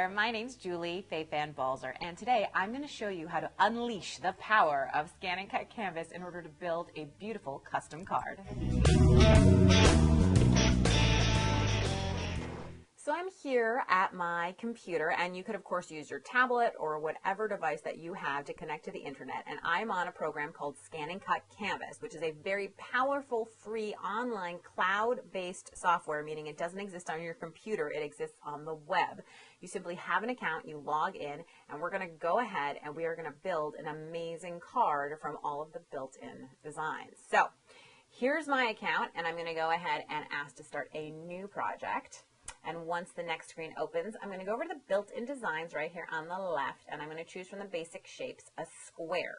there, my name's Julie Fei-Fan Balzer, and today I'm going to show you how to unleash the power of ScanNCutCanvas in order to build a beautiful custom card. So I'm here at my computer, and you could of course use your tablet or whatever device that you have to connect to the internet, and I'm on a program called ScanNCutCanvas, which is a very powerful free online cloud-based software, meaning it doesn't exist on your computer, it exists on the web. You simply have an account, you log in, and we're going to go ahead and we are going to build an amazing card from all of the built-in designs. So here's my account, and I'm going to go ahead and ask to start a new project. And once the next screen opens, I'm going to go over to the built-in designs right here on the left, and I'm going to choose from the basic shapes a square.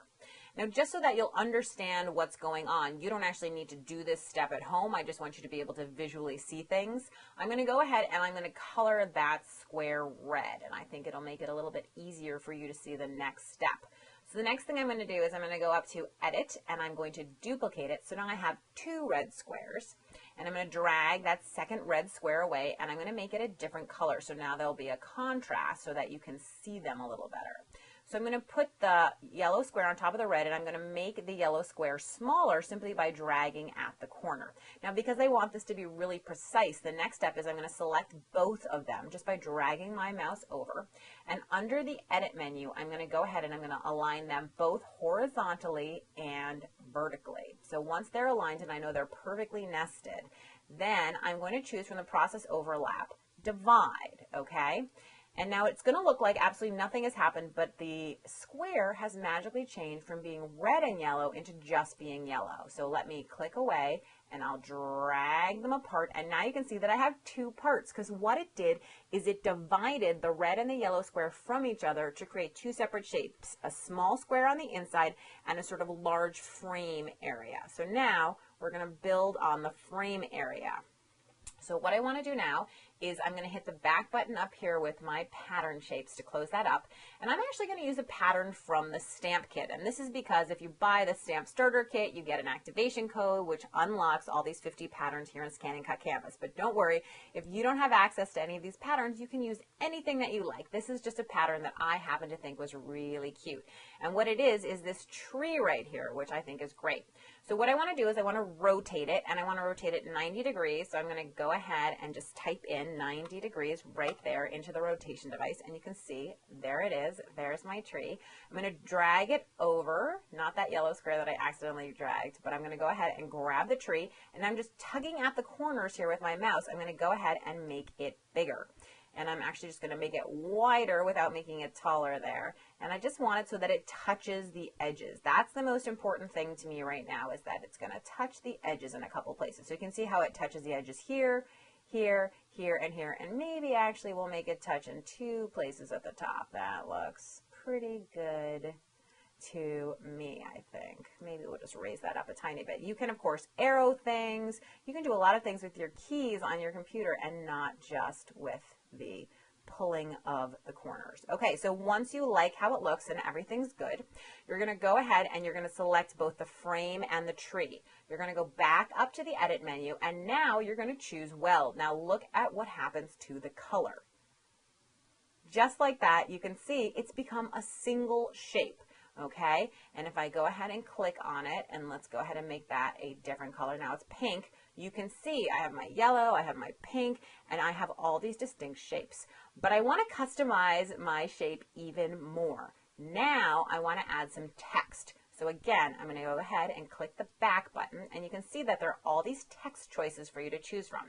Now, just so that you'll understand what's going on, you don't actually need to do this step at home. I just want you to be able to visually see things. I'm going to go ahead and I'm going to color that square red, and I think it'll make it a little bit easier for you to see the next step. So the next thing I'm going to do is I'm going to go up to Edit, and I'm going to duplicate it. So now I have two red squares, and I'm going to drag that second red square away, and I'm going to make it a different color. So now there'll be a contrast so that you can see them a little better. So I'm going to put the yellow square on top of the red, and I'm going to make the yellow square smaller simply by dragging at the corner. Now, because I want this to be really precise, the next step is I'm going to select both of them just by dragging my mouse over. And under the Edit menu, I'm going to go ahead and I'm going to align them both horizontally and vertically. So once they're aligned and I know they're perfectly nested, then I'm going to choose from the Process Overlap, Divide, okay? And now it's going to look like absolutely nothing has happened, but the square has magically changed from being red and yellow into just being yellow. So let me click away, and I'll drag them apart, and now you can see that I have two parts, because what it did is it divided the red and the yellow square from each other to create two separate shapes, a small square on the inside and a sort of large frame area. So now we're going to build on the frame area. So what I want to do now is I'm going to hit the back button up here with my pattern shapes to close that up. And I'm actually going to use a pattern from the stamp kit. And this is because if you buy the stamp starter kit, you get an activation code which unlocks all these 50 patterns here in ScanNCutCanvas. But don't worry, if you don't have access to any of these patterns, you can use anything that you like. This is just a pattern that I happen to think was really cute. And what it is this tree right here, which I think is great. So what I want to do is I want to rotate it, and I want to rotate it 90 degrees. So I'm going to go ahead and just type in 90 degrees right there into the rotation device, and you can see there it is. There's my tree. I'm going to drag it over, not that yellow square that I accidentally dragged, but I'm going to go ahead and grab the tree, and I'm just tugging at the corners here with my mouse. I'm going to go ahead and make it bigger. And I'm actually just going to make it wider without making it taller there. And I just want it so that it touches the edges. That's the most important thing to me right now, is that it's going to touch the edges in a couple places. So you can see how it touches the edges here, here, here, and here. And maybe actually we'll make it touch in two places at the top. That looks pretty good to me, I think. Maybe we'll just raise that up a tiny bit. You can, of course, arrow things. You can do a lot of things with your keys on your computer and not just with the pulling of the corners. Okay, so once you like how it looks and everything's good, you're going to go ahead and you're going to select both the frame and the tree. You're going to go back up to the Edit menu, and now you're going to choose Weld. Now look at what happens to the color. Just like that, you can see it's become a single shape. Okay, and if I go ahead and click on it, and let's go ahead and make that a different color. Now it's pink. You can see I have my yellow, I have my pink, and I have all these distinct shapes. But I want to customize my shape even more. Now I want to add some text. So again, I'm going to go ahead and click the back button, and you can see that there are all these text choices for you to choose from.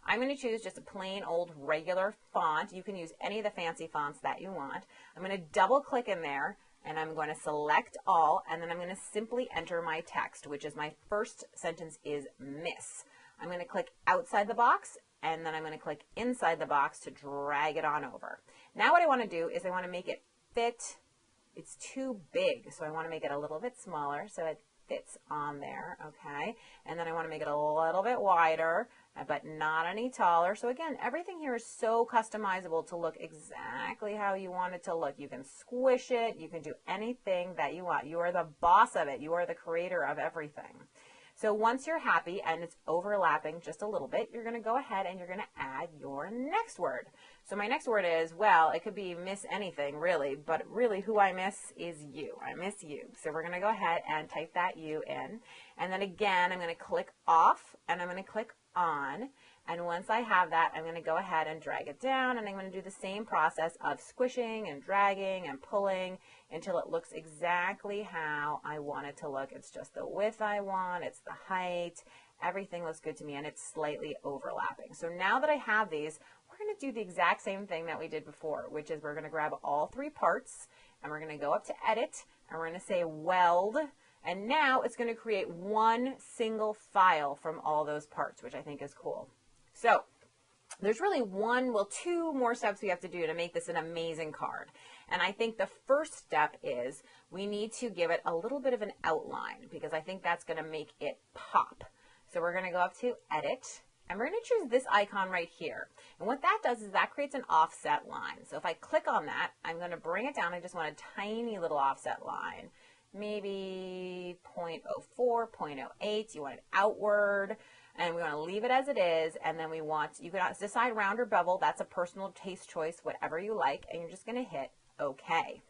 I'm going to choose just a plain old regular font. You can use any of the fancy fonts that you want. I'm going to double click in there, and I'm going to select all, and then I'm going to simply enter my text, which is my first sentence is miss. I'm going to click outside the box, and then I'm going to click inside the box to drag it on over. Now what I want to do is I want to make it fit. It's too big, so I want to make it a little bit smaller so it fits on there, okay? And then I want to make it a little bit wider, but not any taller. So again, everything here is so customizable to look exactly how you want it to look. You can squish it. You can do anything that you want. You are the boss of it. You are the creator of everything. So once you're happy and it's overlapping just a little bit, you're going to go ahead and you're going to add your next word. So my next word is, well, it could be miss anything really, but really who I miss is you. I miss you. So we're going to go ahead and type that U in. And then again, I'm going to click off and I'm going to click on. And once I have that, I'm going to go ahead and drag it down, and I'm going to do the same process of squishing and dragging and pulling until it looks exactly how I want it to look. It's just the width I want, it's the height, everything looks good to me, and it's slightly overlapping. So now that I have these, we're going to do the exact same thing that we did before, which is we're going to grab all three parts, and we're going to go up to Edit, and we're going to say Weld. And now it's going to create one single file from all those parts, which I think is cool. So there's really two more steps we have to do to make this an amazing card. And I think the first step is we need to give it a little bit of an outline, because I think that's going to make it pop. So we're going to go up to Edit, and we're going to choose this icon right here. And what that does is that creates an offset line. So if I click on that, I'm going to bring it down. I just want a tiny little offset line, maybe 0.04, 0.08. You want it outward. And we want to leave it as it is, and then you can decide round or bevel. That's a personal taste choice, whatever you like, and you're just going to hit OK.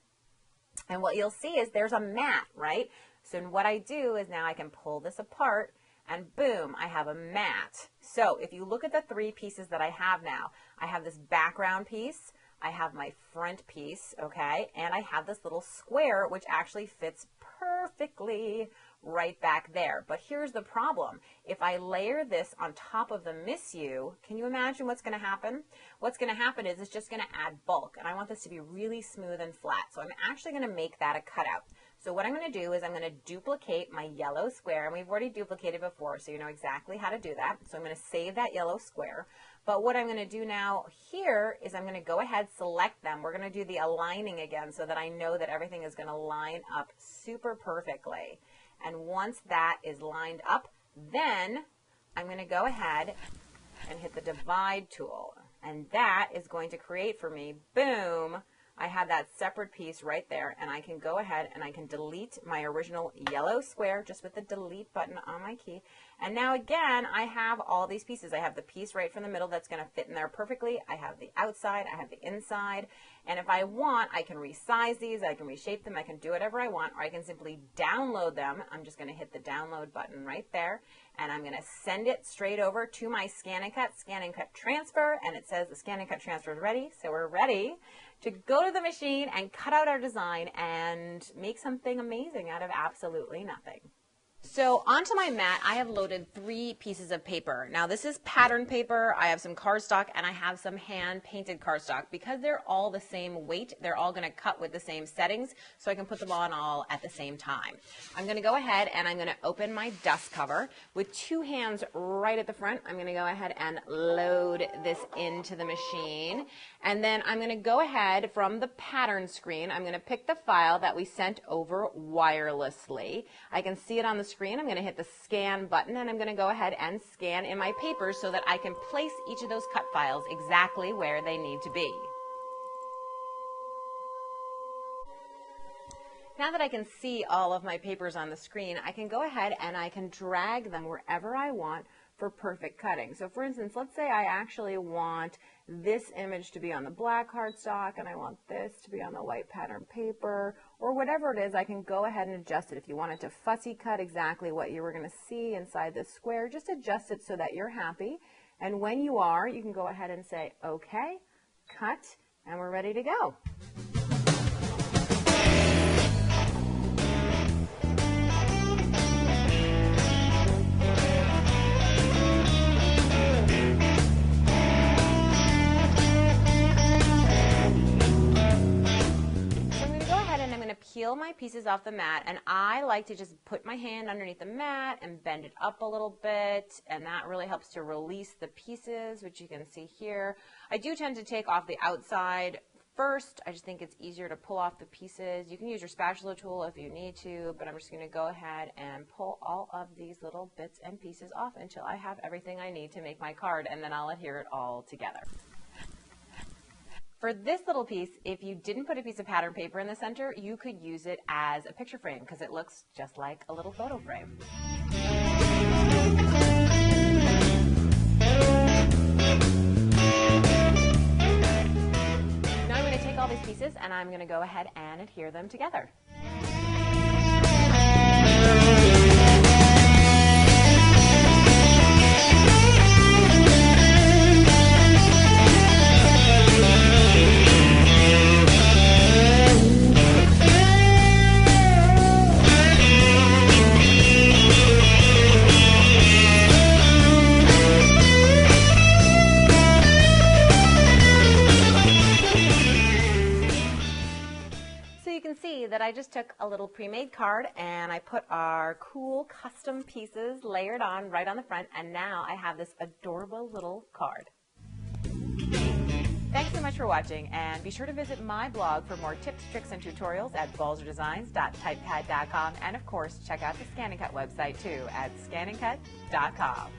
And what you'll see is there's a mat, right? So what I do is now I can pull this apart, and boom, I have a mat. So if you look at the three pieces that I have now, I have this background piece, I have my front piece, okay, and I have this little square which actually fits perfectly right back there. But here's the problem. If I layer this on top of the Miss You, can you imagine what's going to happen? What's going to happen is it's just going to add bulk, and I want this to be really smooth and flat. So I'm actually going to make that a cutout. So what I'm going to do is I'm going to duplicate my yellow square, and we've already duplicated before, so you know exactly how to do that. So I'm going to save that yellow square. But what I'm going to do now here is I'm going to go ahead, select them. We're going to do the aligning again so that I know that everything is going to line up super perfectly. And once that is lined up, then I'm going to go ahead and hit the divide tool. And that is going to create for me, boom, I have that separate piece right there, and I can go ahead and I can delete my original yellow square just with the delete button on my key. And now again, I have all these pieces. I have the piece right from the middle that's going to fit in there perfectly. I have the outside, I have the inside, and if I want, I can resize these, I can reshape them, I can do whatever I want, or I can simply download them. I'm just going to hit the download button right there, and I'm going to send it straight over to my ScanNCut transfer, and it says the ScanNCut transfer is ready, so we're ready to go to the machine and cut out our design and make something amazing out of absolutely nothing. So onto my mat, I have loaded 3 pieces of paper. Now this is pattern paper, I have some cardstock, and I have some hand-painted cardstock. Because they're all the same weight, they're all going to cut with the same settings, so I can put them on all at the same time. I'm going to go ahead and I'm going to open my dust cover with 2 hands right at the front. I'm going to go ahead and load this into the machine. And then I'm going to go ahead from the pattern screen, I'm going to pick the file that we sent over wirelessly. I can see it on the screen. I'm going to hit the scan button, and I'm going to go ahead and scan in my papers so that I can place each of those cut files exactly where they need to be. Now that I can see all of my papers on the screen, I can go ahead and I can drag them wherever I want for perfect cutting. So for instance, let's say I actually want this image to be on the black cardstock and I want this to be on the white pattern paper, or whatever it is, I can go ahead and adjust it. If you wanted to fussy cut exactly what you were going to see inside this square, just adjust it so that you're happy. And when you are, you can go ahead and say, okay, cut, and we're ready to go. Peel my pieces off the mat, and I like to just put my hand underneath the mat and bend it up a little bit, and that really helps to release the pieces, which you can see here. I do tend to take off the outside first. I just think it's easier to pull off the pieces. You can use your spatula tool if you need to, but I'm just going to go ahead and pull all of these little bits and pieces off until I have everything I need to make my card, and then I'll adhere it all together. For this little piece, if you didn't put a piece of pattern paper in the center, you could use it as a picture frame because it looks just like a little photo frame. pages, and I'm going to go ahead and adhere them together. That I just took a little pre-made card and I put our cool custom pieces layered on right on the front, and now I have this adorable little card. Thanks so much for watching, and be sure to visit my blog for more tips, tricks, and tutorials at balzerdesigns.typepad.com, and of course check out the ScanNCut website too at ScanNCut.com.